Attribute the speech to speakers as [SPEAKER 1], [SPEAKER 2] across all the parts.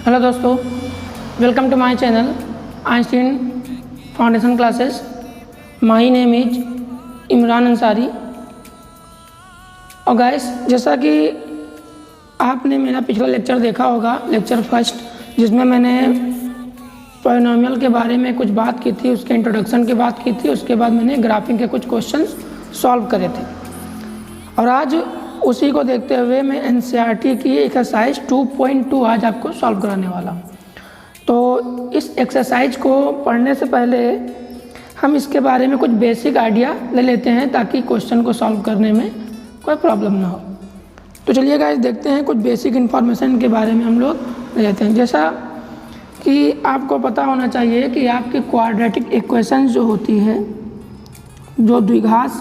[SPEAKER 1] Hello दोस्तों, welcome to my channel Einstein foundation classes. My name is Imran Ansari. और guys, जैसा कि आपने मेरा पिछला लेक्चर देखा होगा, लेक्चर फर्स्ट, जिसमें मैंने पॉलिनोमियल के बारे में कुछ बात की थी, उसके इंट्रोडक्शन की बात की थी, उसके बाद मैंने ग्राफिंग के कुछ क्वेश्चंस सॉल्व करे थे। और आज उसी को देखते हुए मैं एनसीईआरटी की एक्सरसाइज 2.2 आज आपको सॉल्व कराने वाला हूँ। तो इस एक्सरसाइज को पढ़ने से पहले हम इसके बारे में कुछ बेसिक आइडिया ले लेते हैं ताकि क्वेश्चन को सॉल्व करने में कोई प्रॉब्लम ना हो। तो चलिए गाइस, देखते हैं कुछ बेसिक इन्फॉर्मेशन के बारे में हम लोग ले लेते हैं। जैसा कि आपको पता होना चाहिए कि आपकी क्वाड्रेटिक इक्वेशन जो होती है, जो द्विघात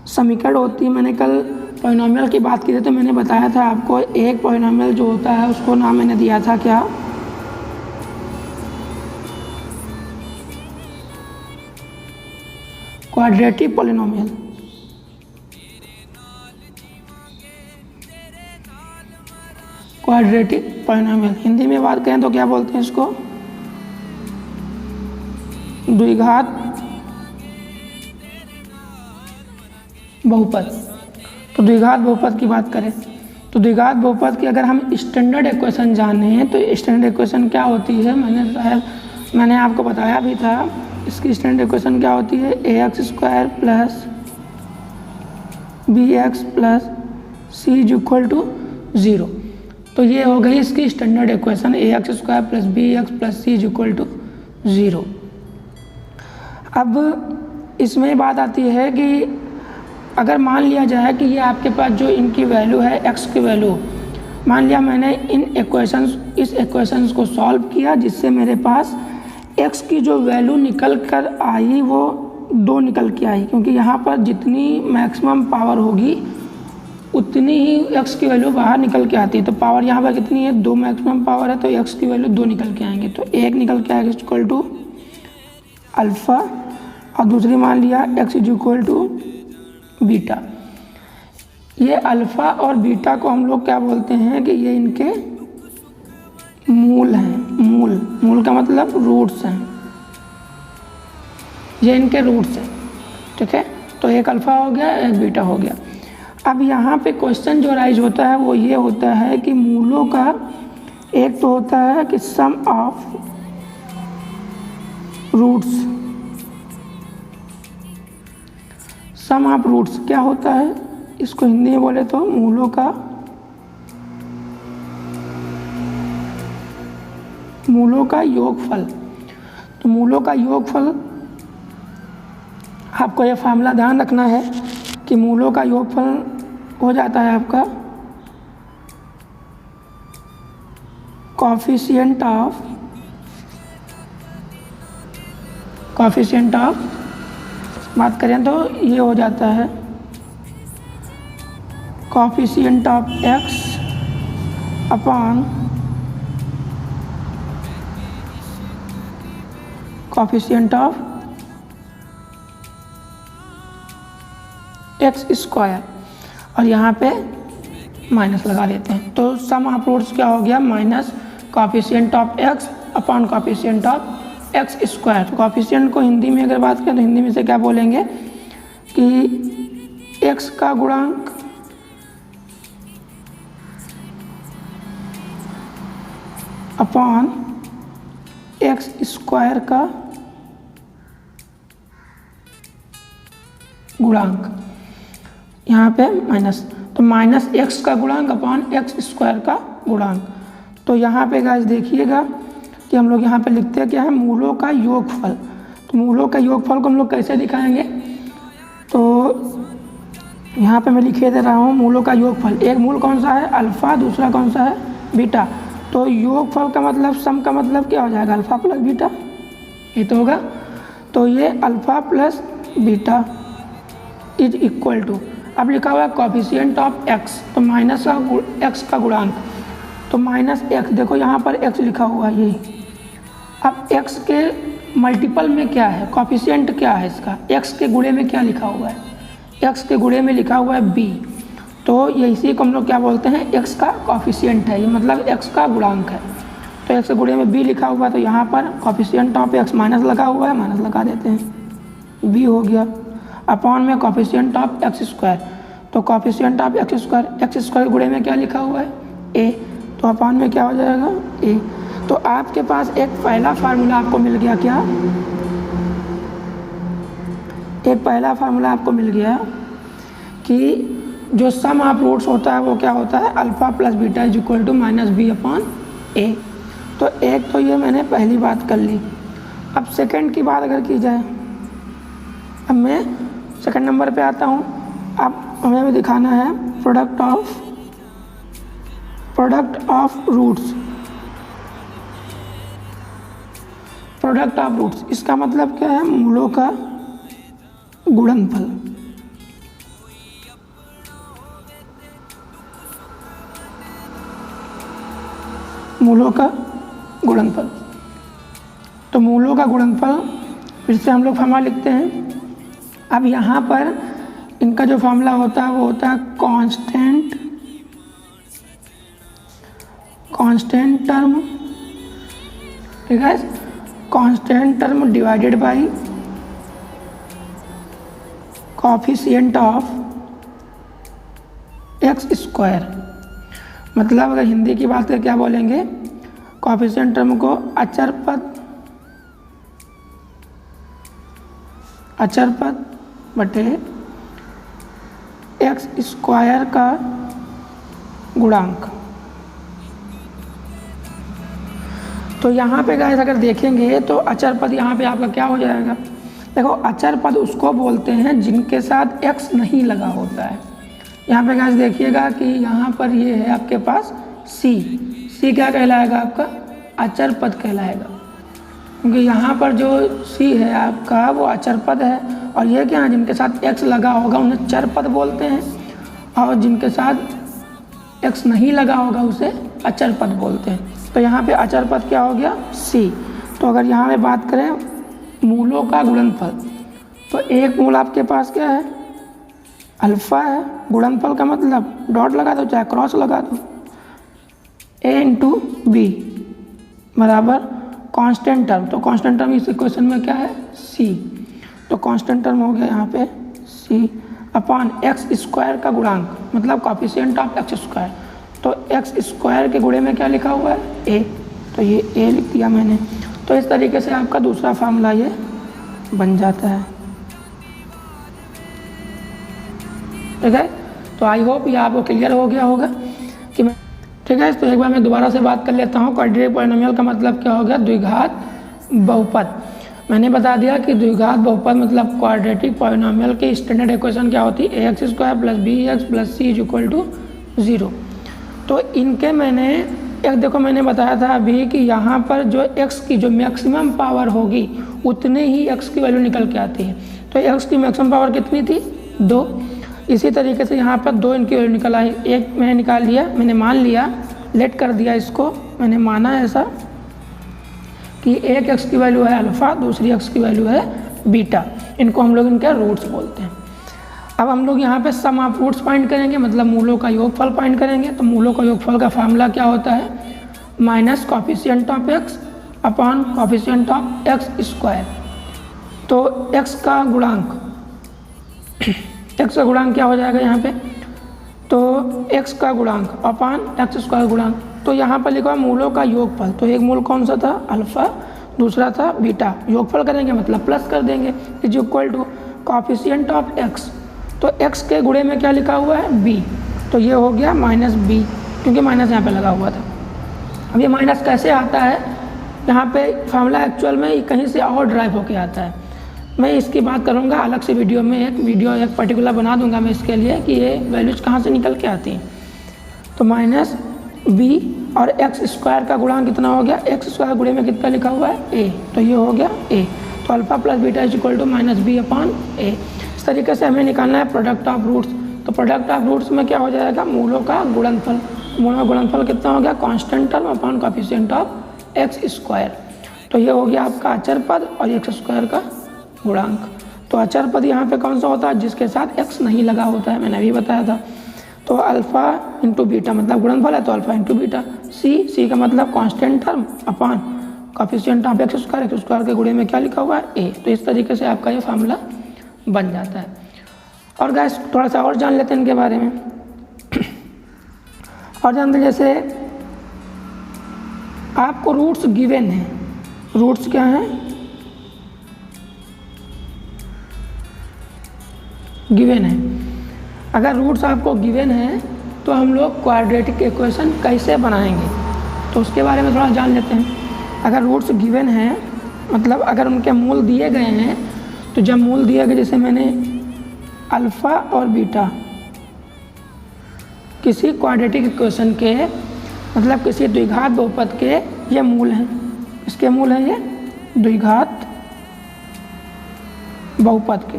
[SPEAKER 1] समीकरण होती है, मैंने कल पॉलिनोमियल की बात की थी तो मैंने बताया था आपको एक पॉलिनोमियल जो होता है उसको नाम मैंने दिया था क्या, quadratic polynomial. Quadratic polynomial Hindi में बात करें तो क्या बोलते हैं इसको, द्विघात बहुपद। तो द्विघात बहुपद की बात करें तो द्विघात बहुपद की अगर हम स्टैंडर्ड इक्वेशन जाने हैं तो स्टैंडर्ड इक्वेशन क्या होती है, मैंने आपको बताया भी था। इसकी स्टैंडर्ड इक्वेशन क्या होती है, ax² plus bx plus c is equal to 0। तो ये हो गई इसकी standard equation, ax² plus bx plus c is equal to 0। अब इसमें बात आती है कि अगर मान लिया जाए कि ये आपके पास जो इनकी वैल्यू है, x की वैल्यू, मान लिया मैंने इस इक्वेशंस को सॉल्व किया जिससे मेरे पास x की जो वैल्यू निकल कर आई वो 2 निकल के आई, क्योंकि यहाँ पर जितनी मैक्सिमम पावर होगी उतनी ही x की वैल्यू बाहर निकल के आती है। तो पावर यहाँ पर कितनी है, 2 मैक्सिमम पावर है, तो x की वैल्यू 2 निकल के आएंगे। तो एक निकल के आएगा इक्वल टू अल्फ़ा और दूसरी मान लिया x is equal to beta. ये अल्फ़ा और बीटा को हम लोग क्या बोलते हैं कि ये इनके मूल हैं। मूल का मतलब रूट्स हैं, ये इनके रूट्स हैं, ठीक है। तो एक अल्फ़ा हो गया, एक बीटा हो गया। अब यहाँ पे क्वेश्चन जो राइज होता है वो ये होता है कि मूलों का एक तो होता है कि sum of roots, sum of roots क्या होता है, इसको हिंदी में बोले तो मूलों का योगफल। तो मूलों का योगफल, आपको यह फार्मूला ध्यान रखना है कि मूलों का योगफल हो जाता है आपका कोएफिशिएंट ऑफ बात करें तो ये हो जाता है coefficient of x upon coefficient of x², और यहाँ पे माइनस लगा देते हैं। तो सम ऑफ रूट्स क्या हो गया, minus coefficient of x upon coefficient of x²। Coefficient को हिंदी में अगर बात करें तो हिंदी में से क्या बोलेंगे कि x का गुणांक अपॉन x² का गुणांक, यहाँ पे माइनस, तो माइनस x का गुणांक अपॉन x² का गुणांक। तो यहाँ पे गाइस देखिएगा कि हम लोग यहाँ पे लिखते हैं क्या है, मूलों का योगफल। तो मूलों का योगफल को हम लोग कैसे दिखाएंगे, तो यहाँ पे मैं लिखे दे रहा हूँ मूलों का योगफल। एक मूल कौन सा है, अल्फ़ा, दूसरा कौन सा है, बीटा। तो योगफल का मतलब, सम का मतलब क्या हो जाएगा, अल्फ़ा प्लस बीटा, ये तो होगा। तो ये alpha plus beta is equal to, अब लिखा हुआ है कोएफिशिएंट ऑफ x, तो माइनस का x का गुणांक, तो माइनस x, देखो यहाँ पर x लिखा हुआ है यही। अब x के मल्टीपल में क्या है, कोएफिशिएंट क्या है इसका, x के गुणे में क्या लिखा हुआ है, x के गुणे में लिखा हुआ है b। तो ये इसी को हम लोग क्या बोलते हैं, x का कोएफिशिएंट है, ये मतलब x का गुणांक है। तो एक्स के गुणे में बी लिखा हुआ है, तो यहाँ पर कॉफिशिएंट ऑफ एक्स माइनस लगा हुआ है, माइनस लगा देते हैं, बी हो गया। अपॉन में कॉफिशिएंट ऑफ एक्स स्क्वायर, तो कॉफिशिएंट ऑफ एक्स स्क्वायर गुणे में क्या लिखा हुआ है, ए, तो अपॉन में क्या हो जाएगा, ए। तो आपके पास एक पहला फार्मूला आपको मिल गया, क्या, एक पहला फार्मूला आपको मिल गया कि जो सम ऑफ रूट्स होता है वो क्या होता है, alpha plus beta is equal to minus B upon A. तो एक तो ये मैंने पहली बात कर ली। अब सेकंड की बात अगर की जाए, अब मैं सेकंड नंबर पे आता हूँ। अब हमें भी दिखाना है product of roots, product of roots इसका मतलब क्या है, मूलों का गुणनफल। मूलों का गुणनफल, तो मूलों का गुणनफल फिर से हम लोग फॉर्मूला लिखते हैं। अब यहाँ पर इनका जो फॉर्मूला होता है वो होता है कांस्टेंट टर्म, ठीक है, constant term divided by coefficient of x square. मतलब अगर हिंदी की बात करें क्या बोलेंगे, कोएफिशिएंट टर्म को अचर पद बटे एक्स स्क्वायर का गुणांक। तो यहाँ पे गाइस अगर देखेंगे तो अचर पद यहाँ पे आपका क्या हो जाएगा, देखो अचर पद उसको बोलते हैं जिनके साथ x नहीं लगा होता है। यहाँ पे गाइस देखिएगा कि यहाँ पर ये है आपके पास c क्या कहलाएगा, आपका अचर पद कहलाएगा, क्योंकि यहाँ पर जो c है आपका वो अचर पद है, और ये क्या है, जिनके साथ x लगा होगा उन्हें चर पद बोलते हैं, और जिनके साथ x नहीं लगा होगा उसे अचर पद बोलते हैं। तो यहाँ पे अचर पद क्या हो गया, c। तो अगर यहाँ पे बात करें मूलों का गुणनफल, तो एक मूल आपके पास क्या है, अल्फ़ा है। गुणनफल का मतलब डॉट लगा दो चाहे क्रॉस लगा दो, a इंटू बी बराबर कांस्टेंट टर्म, तो कांस्टेंट टर्म इस इक्वेशन में क्या है, c। तो कांस्टेंट टर्म हो गया यहाँ पे c अपॉन एक्स स्क्वायर का गुणांक, मतलब कोएफिशिएंट ऑफ एक्स स्क्वायर। तो एक्स स्क्वायर के गुणे में क्या लिखा हुआ है, a, तो ये a लिख दिया मैंने। तो इस तरीके से आपका दूसरा फार्मूला ये बन जाता है, ठीक है। तो आई होप ये आपको क्लियर हो गया होगा कि मैं, ठीक है। तो एक बार मैं दोबारा से बात कर लेता हूँ। क्वाड्रेटिक पॉलिनोमियल का मतलब क्या हो गया, द्विघात बहुपद। मैंने बता दिया कि द्विघात बहुपद मतलब क्वाड्रेटिक पॉलिनोमियल की स्टैंडर्ड इक्वेशन क्या होती है, ax square plus B X plus C is equal to 0। तो इनके मैंने एक देखो मैंने बताया था अभी कि यहाँ पर जो x की जो मैक्सिमम पावर होगी उतने ही x की वैल्यू निकल के आती है। तो x की मैक्सिमम पावर कितनी थी, 2। इसी तरीके से यहाँ पर 2 इनकी वैल्यू निकल आई। एक मैंने निकाल लिया, मैंने मान लिया, लेट कर दिया इसको, मैंने माना ऐसा कि एक x की वैल्यू है अल्फ़ा, दूसरी x की वैल्यू है बीटा। इनको हम लोग इनके रूट्स बोलते हैं। अब हम लोग यहाँ पे सम ऑफ रूट्स फाइंड करेंगे, मतलब मूलों का योगफल फाइंड करेंगे। तो मूलों का योगफल का फार्मूला क्या होता है, minus coefficient of x upon coefficient of x square. तो x का गुणांक क्या हो जाएगा यहाँ पे, तो x का गुणांक अपॉन एक्स स्क्वायर गुणांक। तो यहाँ पर लिखा मूलों का योगफल, तो एक मूल कौन सा था, अल्फ़ा, दूसरा था बीटा। योगफल करेंगे मतलब प्लस कर देंगे, is equal to coefficient of x। तो x के गुणे में क्या लिखा हुआ है, b, तो ये हो गया माइनस b, क्योंकि माइनस यहाँ पे लगा हुआ था। अब ये माइनस कैसे आता है, यहाँ पे फार्मूला एक्चुअल में कहीं से और ड्राइव होके आता है। मैं इसकी बात करूँगा अलग से वीडियो में, एक पर्टिकुलर बना दूंगा मैं इसके लिए कि ये वैल्यूज कहाँ से निकल के आती हैं। तो माइनस b और एक्स स्क्वायर का गुणांक कितना हो गया, एक्स स्क्वायर गुणे में कितना लिखा हुआ है, a, तो ये हो गया a। तो alpha plus beta is equal to minus B upon a। इस तरीके से हमें निकालना है प्रोडक्ट ऑफ रूट्स। तो प्रोडक्ट ऑफ रूट्स में क्या हो जाएगा, मूलों का गुणनफल। मूलों का गुणनफल कितना हो गया, constant term upon coefficient of x square. तो ये हो गया आपका अचर पद और एक्स स्क्वायर का गुणांक। तो अचर पद यहाँ पे कौन सा होता है, जिसके साथ x नहीं लगा होता है, मैंने अभी बताया था। तो अल्फ़ा इंटू बीटा मतलब गुणनफल है तो अल्फ़ा इंटू बीटा। सी का मतलब constant term upon coefficient of x square के गुणे में क्या लिखा हुआ है ए। तो इस तरीके से आपका ये फार्मूला बन जाता है। और गाइस थोड़ा सा और जान लेते हैं इनके बारे में। और जानते हैं जैसे आपको रूट्स गिवन है, रूट्स क्या हैं, गिवन है। अगर रूट्स आपको गिवन है तो हम लोग क्वाड्रेटिक इक्वेशन कैसे बनाएंगे तो उसके बारे में थोड़ा जान लेते हैं। अगर रूट्स गिवन है मतलब अगर उनके मूल दिए गए हैं तो जब मूल दिए गए, जैसे मैंने अल्फ़ा और बीटा किसी क्वाड्रेटिक इक्वेशन के मतलब किसी द्विघात बहुपद के ये मूल हैं, इसके मूल हैं ये द्विघात बहुपद के,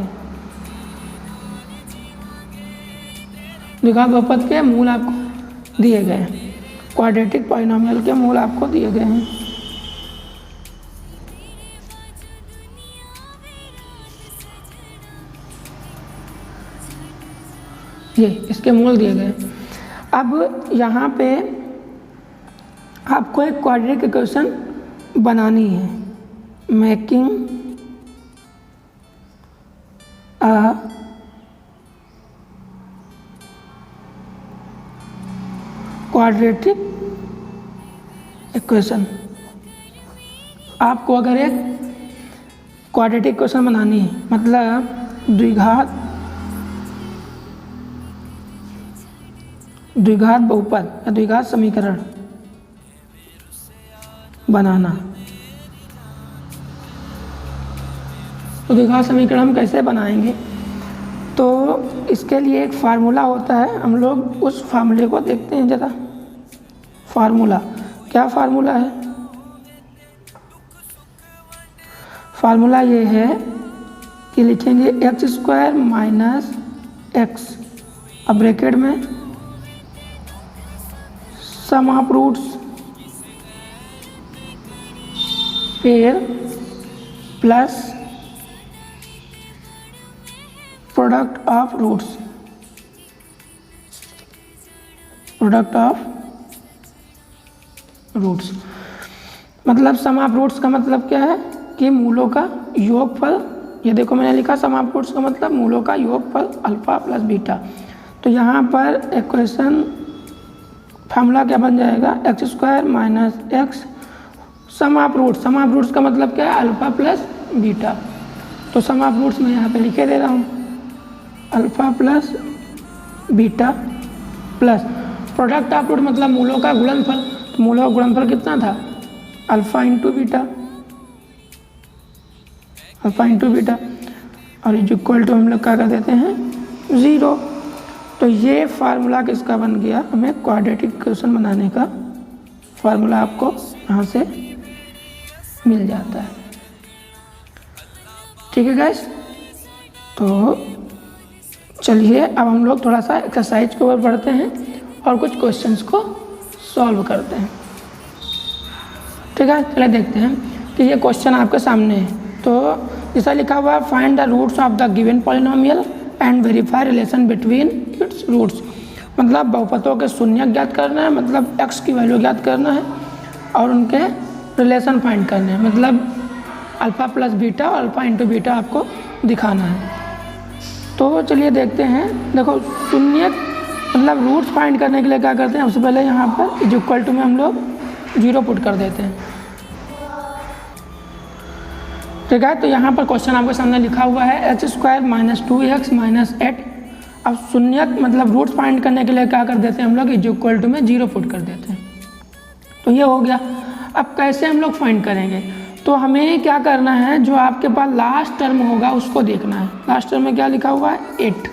[SPEAKER 1] द्विघात बहुपद के मूल आपको दिए गए हैं, क्वाड्रेटिक पॉलिनोमियल के मूल आपको दिए गए हैं। ये इसके मूल दिए गए। अब यहाँ पे आपको एक क्वाड्रेटिक इक्वेशन बनानी है, मेकिंग अ क्वाड्रेटिक इक्वेशन। आपको अगर एक क्वाड्रेटिक इक्वेशन बनानी है मतलब द्विघात बहुपद या द्विघात समीकरण बनाना, तो द्विघात समीकरण हम कैसे बनाएंगे तो इसके लिए एक फार्मूला होता है। हम लोग उस फार्मूले को देखते हैं ज़रा। फार्मूला क्या फार्मूला है? फार्मूला ये है कि लिखेंगे एक्स स्क्वायर माइनस एक्स, अब ब्रैकेट में सम ऑफ रूट्स फिर plus product of roots, product of roots मतलब सम ऑफ रूट्स का मतलब क्या है कि मूलों का योगफल। ये देखो मैंने लिखा सम ऑफ रूट्स का मतलब मूलों का योगफल अल्फा प्लस बीटा। तो यहाँ पर इक्वेशन फार्मूला क्या बन जाएगा, X square minus X sum of roots. Sum of roots का मतलब क्या है, अल्फा प्लस बीटा। तो सम ऑफ रूट्स मैं यहाँ पे लिखे दे रहा हूँ, alpha plus beta plus product of root मतलब मूलों का गुणनफल। तो मूलों का गुणनफल कितना था, alpha into beta, alpha into beta, और इक्वल टू हम लोग क्या कर देते हैं 0। तो ये फार्मूला किसका बन गया, हमें क्वाड्रेटिक इक्वेशन बनाने का फार्मूला आपको यहाँ से मिल जाता है। ठीक है गाइस, तो चलिए अब हम लोग थोड़ा सा एक्सरसाइज के ऊपर बढ़ते हैं और कुछ क्वेश्चंस को सॉल्व करते हैं। ठीक है, चलिए देखते हैं कि ये क्वेश्चन आपके सामने है। तो जैसा लिखा हुआ है, find the roots of the given polynomial and verify relation between its roots. मतलब बहुपदों के शून्य ज्ञात करना है, मतलब x की वैल्यू ज्ञात करना है और उनके रिलेशन फाइंड करने हैं, मतलब अल्फ़ा प्लस बीटा और अल्फ़ा इंटू बीटा आपको दिखाना है। तो चलिए देखते हैं। देखो शून्य मतलब रूट्स फाइंड करने के लिए क्या करते हैं, सबसे पहले यहाँ पर इक्वल टू में हम लोग 0 पुट कर देते हैं। ठीक है, तो यहाँ पर क्वेश्चन आपके सामने लिखा हुआ है x square minus 2x minus 8। अब शून्य मतलब रूट्स फाइंड करने के लिए क्या कर देते हैं हम लोग, इक्वल टू में 0 पुट कर देते हैं। तो ये हो गया। अब कैसे हम लोग फाइंड करेंगे, तो हमें क्या करना है, जो आपके पास लास्ट टर्म होगा उसको देखना है। लास्ट टर्म में क्या लिखा हुआ है 8।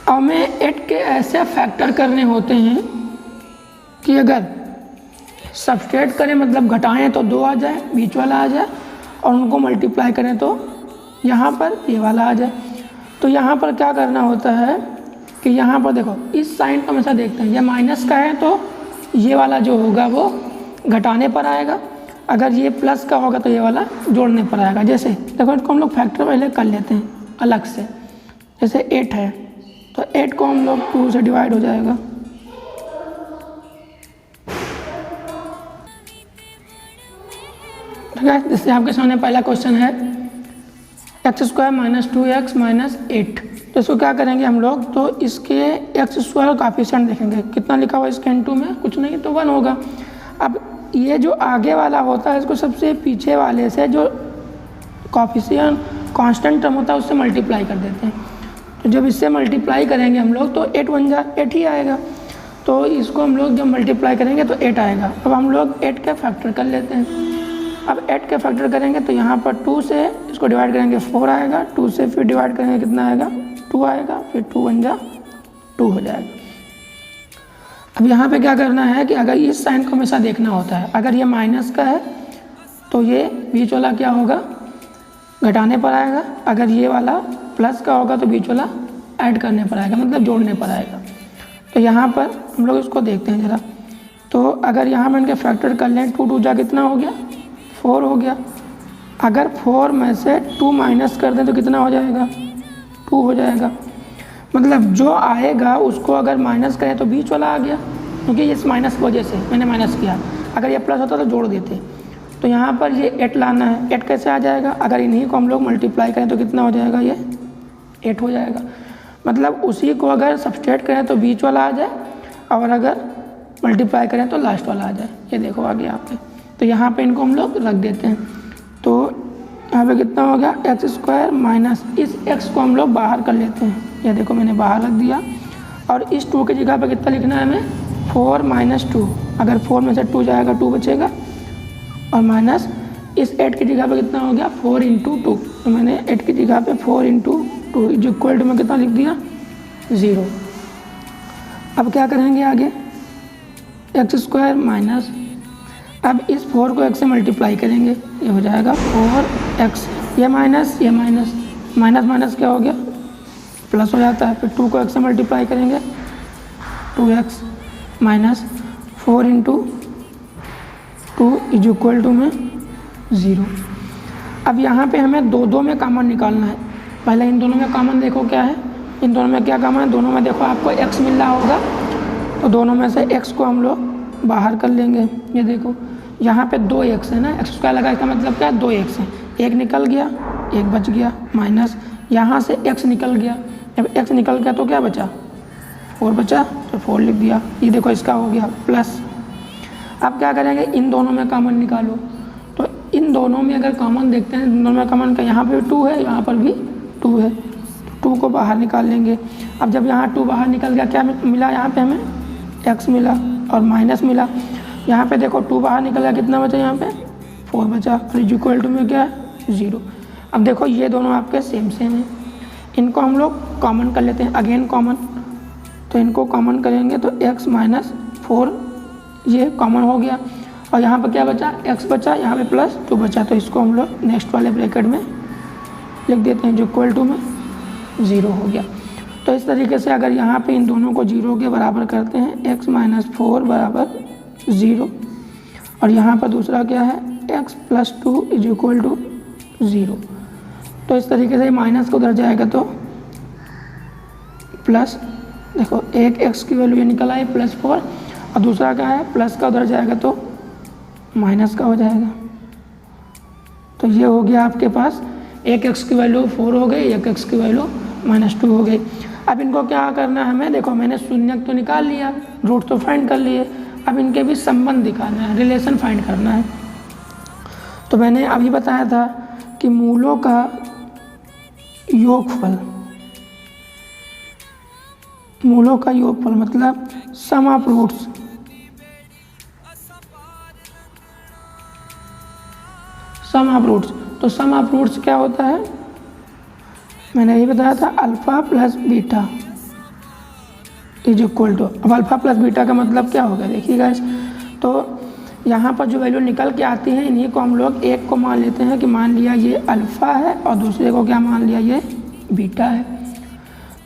[SPEAKER 1] अब हमें 8 के ऐसे फैक्टर करने होते हैं कि अगर सब्सट्रैक्ट करें मतलब घटाएं तो 2 आ जाए, बीच वाला आ जाए, और उनको मल्टीप्लाई करें तो यहाँ पर ये वाला आ जाए। तो यहाँ पर क्या करना होता है कि यहाँ पर देखो इस साइन को हमेशा देखते हैं, ये माइनस का है तो ये वाला जो होगा वो घटाने पर आएगा, अगर ये प्लस का होगा तो ये वाला जोड़ने पर आएगा। जैसे देखो इसको हम लोग फैक्टर पहले कर लेते हैं अलग से। जैसे 8 है तो 8 को हम लोग 2 से डिवाइड हो जाएगा। ठीक है, जिससे आपके सामने पहला क्वेश्चन है x² माइनस 2x माइनस 8। तो इसको क्या करेंगे हम लोग, तो इसके x² कॉफिशिएंट देखेंगे, कितना लिखा हुआ इसके इनटू में, कुछ नहीं तो 1 होगा। अब ये जो आगे वाला होता है इसको सबसे पीछे वाले से जो कॉफिशिएंट कांस्टेंट टर्म होता है उससे मल्टीप्लाई कर देते हैं। तो जब इससे मल्टीप्लाई करेंगे हम लोग तो 8 बन जा 8 ही आएगा। तो इसको हम लोग जब मल्टीप्लाई करेंगे तो 8 आएगा। अब हम लोग 8 का फैक्टर कर लेते हैं। अब 8 का फैक्टर करेंगे तो यहाँ पर 2 से इसको डिवाइड करेंगे 4 आएगा, 2 से फिर डिवाइड करेंगे कितना आएगा 2 आएगा, फिर 2 बन जा 2 हो जाएगा। अब यहाँ पे क्या करना है कि अगर इस साइन को हमेशा देखना होता है, अगर ये माइनस का है तो ये बीच वाला क्या होगा, घटाने पर आएगा, अगर ये वाला प्लस का होगा तो बीच वाला ऐड करने पर आएगा, मतलब जोड़ने पर आएगा। तो यहाँ पर हम लोग इसको देखते हैं ज़रा। तो अगर यहाँ पर इनके फैक्टर कर लें 2 2 जा कितना हो गया 4 हो गया। अगर 4 में से 2 माइनस कर दें तो कितना हो जाएगा 2 हो जाएगा। मतलब जो आएगा उसको अगर माइनस करें तो बीच वाला आ गया, क्योंकि इस माइनस की वजह से मैंने माइनस किया। अगर ये प्लस होता तो जोड़ देते। तो यहाँ पर ये 8 लाना है, 8 कैसे आ जाएगा, अगर इन्हीं को हम लोग मल्टीप्लाई करें तो कितना हो जाएगा, ये 8 हो जाएगा। मतलब उसी को अगर सब्सट्रैक्ट करें तो बीच वाला आ जाए, और अगर मल्टीप्लाई करें तो लास्ट वाला आ जाए। ये देखो आगे यहाँ पे। तो यहाँ पे इनको हम लोग रख देते हैं। तो यहाँ पे कितना हो गया x² माइनस इस x को हम लोग बाहर कर लेते हैं। ये देखो मैंने बाहर रख दिया। और इस 2 की जगह पे कितना लिखना है हमें 4 माइनस 2। अगर 4 में से 2 जाएगा 2 बचेगा, और माइनस इस 8 की जगह पे कितना हो गया 4 इंटू 2। तो मैंने 8 की जगह पे 4 इंटू 2 जो इक्वल टू में कितना लिख दिया 0। अब क्या करेंगे आगे x² माइनस, अब इस 4 को x से मल्टीप्लाई करेंगे, ये हो जाएगा 4x, ये माइनस माइनस माइनस क्या हो गया प्लस हो जाता है। फिर 2 को x से मल्टीप्लाई करेंगे 2x minus 4 into 2 is equal to में 0। अब यहाँ पे हमें दो में कॉमन निकालना है। पहले इन दोनों में कॉमन देखो क्या है, इन दोनों में क्या कॉमन है, दोनों में देखो आपको x मिल रहा होगा, तो दोनों में से x को हम लोग बाहर कर लेंगे। ये देखो यहाँ पे 2x है ना, x² लगा, इसका मतलब क्या है 2x है, 1 निकल गया 1 बच गया, माइनस यहाँ से x निकल गया। जब x निकल गया तो क्या बचा 4 बचा, तो 4 लिख दिया। ये देखो इसका हो गया प्लस। अब क्या करेंगे इन दोनों में कॉमन निकालो। तो इन दोनों में अगर कॉमन देखते हैं, इन दोनों में कॉमन का यहाँ पे 2 है, यहाँ पर भी 2 है, 2 को बाहर निकाल लेंगे। अब जब यहाँ 2 बाहर निकल गया क्या मिला, यहाँ पे हमें x मिला और माइनस मिला। यहाँ पे देखो 2 बाहर निकल गया, कितना बचा यहाँ पे 4 बचा, और इज इक्वल टू में क्या है 0। अब देखो ये दोनों आपके सेम हैं, इनको हम लोग कॉमन कर लेते हैं, अगेन कॉमन। तो इनको कॉमन करेंगे तो x माइनस 4 ये कॉमन हो गया, और यहाँ पर क्या बचा x बचा, यहाँ पे प्लस 2 बचा। तो इसको हम लोग नेक्स्ट वाले ब्रैकेट में लिख देते हैं, जो इक्वल टू में 0 हो गया। तो इस तरीके से अगर यहाँ पे इन दोनों को 0 के बराबर करते हैं, x माइनस 4 बराबर 0, और यहाँ पर दूसरा क्या है x plus 2 is equal to 0। तो इस तरीके से माइनस को उधर जाएगा तो प्लस, देखो एक x की वैल्यू ये निकल आई +4, और दूसरा क्या है प्लस का उधर जाएगा तो माइनस का हो जाएगा। तो ये हो गया आपके पास, एक x की वैल्यू 4 हो गई, एक x की वैल्यू -2 हो गई। अब इनको क्या करना है हमें, देखो मैंने शून्यक तो निकाल लिया, रूट तो फाइंड कर लिए, अब इनके भी संबंध दिखाना है, रिलेशन फाइंड करना है। तो मैंने अभी बताया था कि मूलों का योगफल, मूलों का योगफल मतलब sum of roots, sum of roots. तो सम ऑफ रूट्स क्या होता है, मैंने यही बताया था alpha plus beta is equal to. अब अल्फ़ा प्लस बीटा का मतलब क्या होगा देखिएगा। तो यहाँ पर जो वैल्यू निकल के आती है इन्हीं को हम लोग एक को मान लेते हैं कि मान लिया ये अल्फ़ा है, और दूसरे को क्या मान लिया ये बीटा है।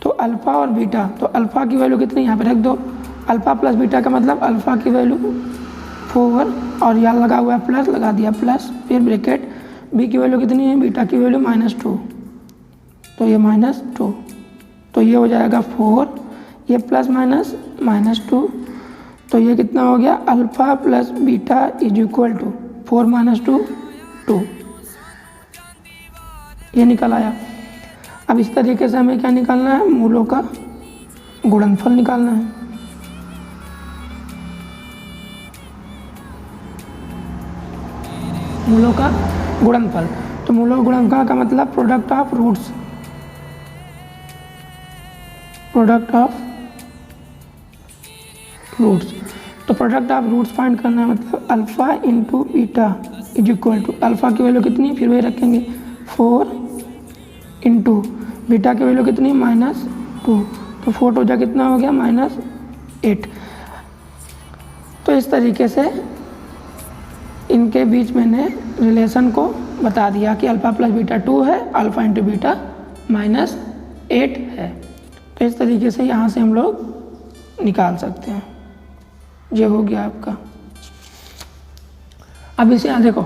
[SPEAKER 1] तो अल्फ़ा और बीटा, तो अल्फ़ा की वैल्यू कितनी यहाँ पे रख दो, अल्फ़ा प्लस बीटा का मतलब अल्फ़ा की वैल्यू 4, और यहाँ लगा हुआ है प्लस, लगा दिया प्लस, फिर ब्रैकेट बी की वैल्यू कितनी है, बीटा की वैल्यू -2, तो ये -2 तो ये हो जाएगा 4, ये प्लस माइनस -2, तो ये कितना हो गया alpha plus beta is equal to 4 - 2 2, ये निकल आया। अब इस तरीके से हमें क्या निकालना है, मूलों का गुणनफल निकालना है। मूलों का गुणनफल, तो मूलों का गुणनफल का मतलब product of roots, product of roots. तो प्रोडक्ट ऑफ रूट्स फाइंड करना है, मतलब alpha into beta is equal to, alpha की वैल्यू कितनी, फिर वही रखेंगे 4 इंटू बीटा की वैल्यू कितनी -2, तो 4 हो जाए कितना हो गया -8। तो इस तरीके से इनके बीच मैंने रिलेशन को बता दिया कि अल्फ़ा प्लस बीटा 2 है, अल्फ़ा इंटू बीटा -8 है। तो इस तरीके से यहाँ से हम लोग निकाल सकते हैं। ये हो गया आपका। अब इसे यहाँ देखो,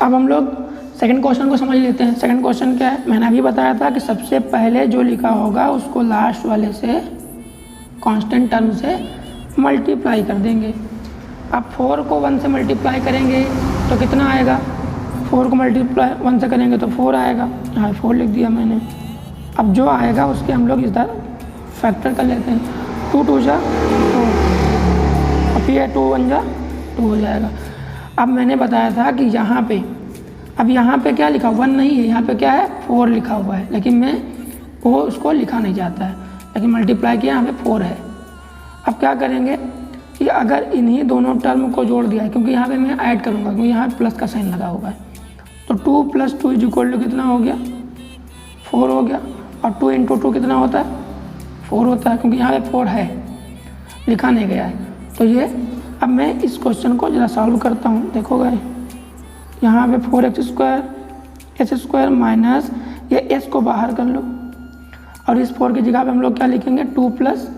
[SPEAKER 1] अब हम लोग सेकंड क्वेश्चन को समझ लेते हैं। सेकंड क्वेश्चन क्या है, मैंने अभी बताया था कि सबसे पहले जो लिखा होगा उसको लास्ट वाले से कांस्टेंट टर्म से मल्टीप्लाई कर देंगे। अब 4 को 1 से मल्टीप्लाई करेंगे तो कितना आएगा, 4 को मल्टीप्लाई 1 से करेंगे तो 4 आएगा, यहाँ 4 लिख दिया मैंने। अब जो आएगा उसके हम लोग इधर फैक्टर कर लेते हैं, 2 2 जा 4, और फिर 2 1 जा 2 हो जाएगा। अब मैंने बताया था कि यहाँ पे, अब यहाँ पे क्या लिखा, 1 नहीं है, यहाँ पे क्या है 4 लिखा हुआ है, लेकिन मैं वो उसको लिखा नहीं जाता है, लेकिन मल्टीप्लाई किया यहाँ पे 4 है। अब क्या करेंगे कि अगर इन्हीं दोनों टर्म को जोड़ दिया है, क्योंकि यहाँ पे मैं ऐड करूँगा क्योंकि यहाँ प्लस का साइन लगा हुआ है, तो 2 + 2 इज इक्वल टू कितना हो गया 4 हो गया, और 2 × 2 कितना होता है 4 होता है, क्योंकि यहाँ पे 4 है, लिखा नहीं गया है। तो ये अब मैं इस क्वेश्चन को ज़रा सॉल्व करता हूँ। देखो गाइस, यहाँ पे 4x² माइनस ये s को बाहर कर लो, और इस 4 की जगह पे हम लोग क्या लिखेंगे 2 +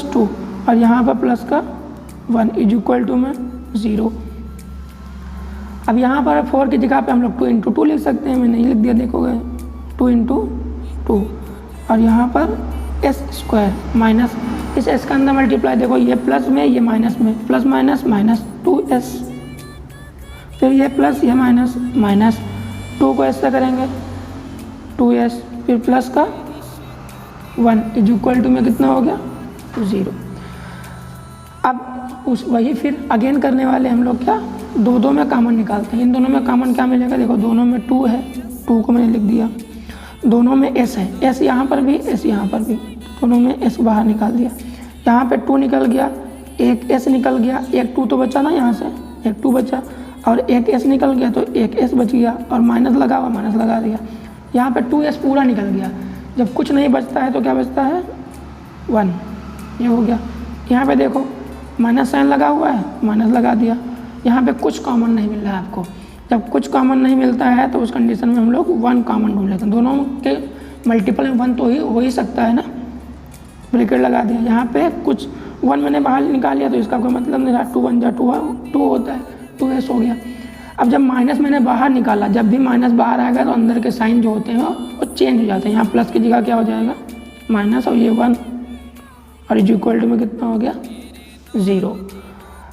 [SPEAKER 1] 2 और यहाँ पर प्लस का 1 इज इक्वल टू में 0। अब यहाँ पर 4 की जगह पे हम लोग 2 × 2 लिख सकते हैं, मैं नहीं लिख दिया, देखोगे 2 × 2, और यहाँ पर s² माइनस इस s का अंदर मल्टीप्लाई, देखो ये प्लस में ये माइनस में, प्लस माइनस माइनस 2s, फिर ये प्लस ये माइनस माइनस 2 को s से करेंगे 2s, फिर प्लस का 1 इज इक्वल टू में कितना हो गया 0। अब उस वही फिर अगेन करने वाले हम लोग क्या, दो में कॉमन निकालते हैं। इन दोनों में कॉमन क्या मिलेगा, देखो दोनों में 2 है, 2 को मैंने लिख दिया, दोनों में s है, s यहाँ पर भी s यहाँ पर भी, दोनों में s बाहर निकाल दिया। यहाँ पे 2 निकल गया, एक s निकल गया, एक 2 तो बचा ना, यहाँ से एक 2 बचा, और एक s निकल गया तो एक s बच गया, और माइनस लगा हुआ माइनस लगा दिया। यहाँ पे 2s पूरा निकल गया, जब कुछ नहीं बचता है तो क्या बचता है 1, ये हो गया। यहाँ पे देखो माइनस साइन लगा हुआ है, माइनस लगा दिया। यहाँ पे कुछ कॉमन नहीं मिल रहा है आपको, जब कुछ कॉमन नहीं मिलता है तो उस कंडीशन में हम लोग 1 कॉमन ढूंढ लेते हैं। दोनों के मल्टीपल में 1 तो हो ही सकता है ना, ब्रैकेट लगा दिया। यहाँ पे कुछ 1 मैंने बाहर निकाल लिया तो इसका कोई मतलब नहीं रहा, 2 1 जा 2 होता है, 2s हो गया। अब जब माइनस मैंने बाहर निकाला, जब भी माइनस बाहर आएगा तो अंदर के साइन जो होते हैं वो चेंज हो जाते हैं। यहाँ प्लस की जगह क्या हो जाएगा माइनस, और ये 1, और इज इक्वल टू में कितना हो गया 0।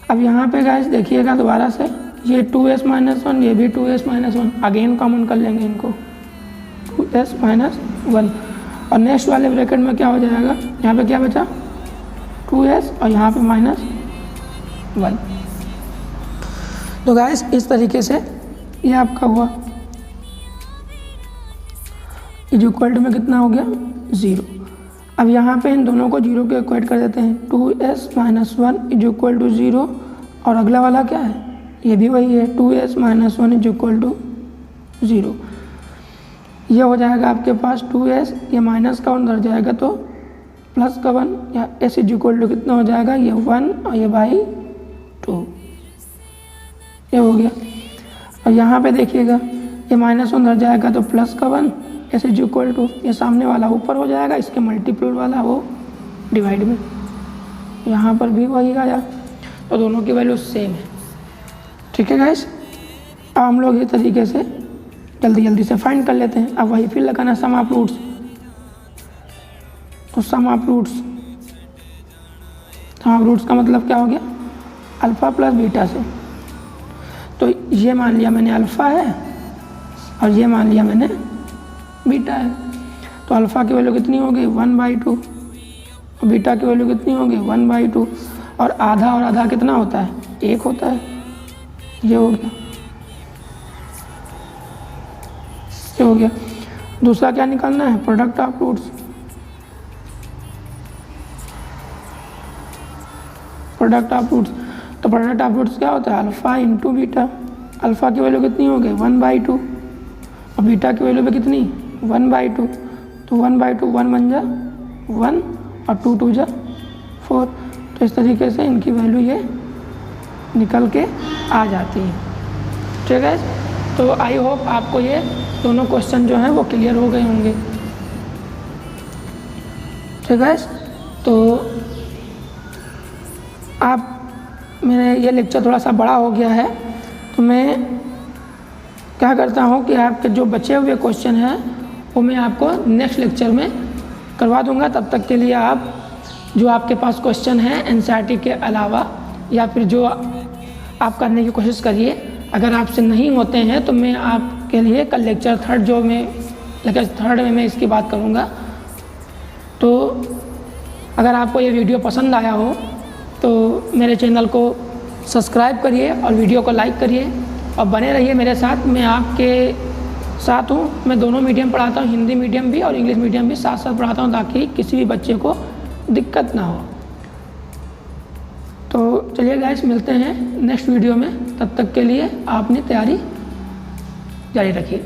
[SPEAKER 1] अब यहाँ पे गाइस देखिएगा दोबारा से, ये 2s - 1, ये भी 2s - 1, अगेन कॉमन कर लेंगे इनको, 2s - 1, और नेक्स्ट वाले ब्रैकेट में क्या हो जाएगा, यहाँ पे क्या बचा 2s, और यहाँ पे -1। तो गाइस इस तरीके से ये आपका हुआ, इज इक्वल टू में कितना हो गया 0। अब यहाँ पे इन दोनों को 0 के इक्वेट कर देते हैं, 2s - 1 इज इक्वल टू 0, और अगला वाला क्या है, ये भी वही है, 2s - 1 इज इक्वल टू 0। ये हो जाएगा आपके पास 2s, ये माइनस का अंदर जाएगा तो प्लस का 1, या s इज इक्वल टू कितना हो जाएगा, ये 1 और ये बाई 2, ये हो गया। और यहाँ पे देखिएगा ये माइनस अंदर जाएगा तो प्लस का 1, s इज इक्वल टू, ये सामने वाला ऊपर हो जाएगा, इसके मल्टीपल वाला वो डिवाइड में, यहाँ पर भी वही आया, तो दोनों की वैल्यू सेम है। ठीक है गाइस, अब हम लोग ये तरीके से जल्दी जल्दी से फाइंड कर लेते हैं। अब वही फिर लगाना सम ऑफ रूट्स, तो सम ऑफ रूट्स का मतलब क्या हो गया, अल्फ़ा प्लस बीटा से। तो ये मान लिया मैंने अल्फ़ा है और ये मान लिया मैंने बीटा है। तो अल्फ़ा की वैल्यू कितनी होगी 1/2 और बीटा की वैल्यू कितनी होगी 1/2 और आधा कितना होता है 1 होता है। ये हो गया, ये हो गया। दूसरा क्या निकालना है, product of roots. Product of roots, तो प्रोडक्ट ऑफ रूट्स क्या होता है अल्फ़ा इंटू बीटा। अल्फ़ा की वैल्यू कितनी हो गई 1/2 और बीटा की वैल्यू भी कितनी 1/2। तो 1/2 1 बन जा 1 और 2 2 जा 4। तो इस तरीके से इनकी वैल्यू ये निकल के आ जाती है। ठीक है, तो आई होप आपको ये दोनों क्वेश्चन जो हैं वो क्लियर हो गए होंगे। ठीक है, तो आप मेरे ये लेक्चर थोड़ा सा बड़ा हो गया है, तो मैं क्या करता हूँ कि आपके जो बचे हुए क्वेश्चन हैं वो मैं आपको नेक्स्ट लेक्चर में करवा दूँगा। तब तक के लिए आप जो आपके पास क्वेश्चन हैं एनसीईआरटी के अलावा या फिर जो आप करने की कोशिश करिए। अगर आपसे नहीं होते हैं तो मैं आपके लिए कल लेक्चर थर्ड में मैं इसकी बात करूँगा। तो अगर आपको ये वीडियो पसंद आया हो तो मेरे चैनल को सब्सक्राइब करिए और वीडियो को लाइक करिए और बने रहिए मेरे साथ। मैं आपके साथ हूँ, मैं दोनों मीडियम पढ़ाता हूँ, हिंदी मीडियम भी और इंग्लिश मीडियम भी साथ साथ पढ़ाता हूँ ताकि किसी भी बच्चे को दिक्कत ना हो। तो चलिए गाइस, मिलते हैं नेक्स्ट वीडियो में। तब तक के लिए आप अपनी तैयारी जारी रखिए।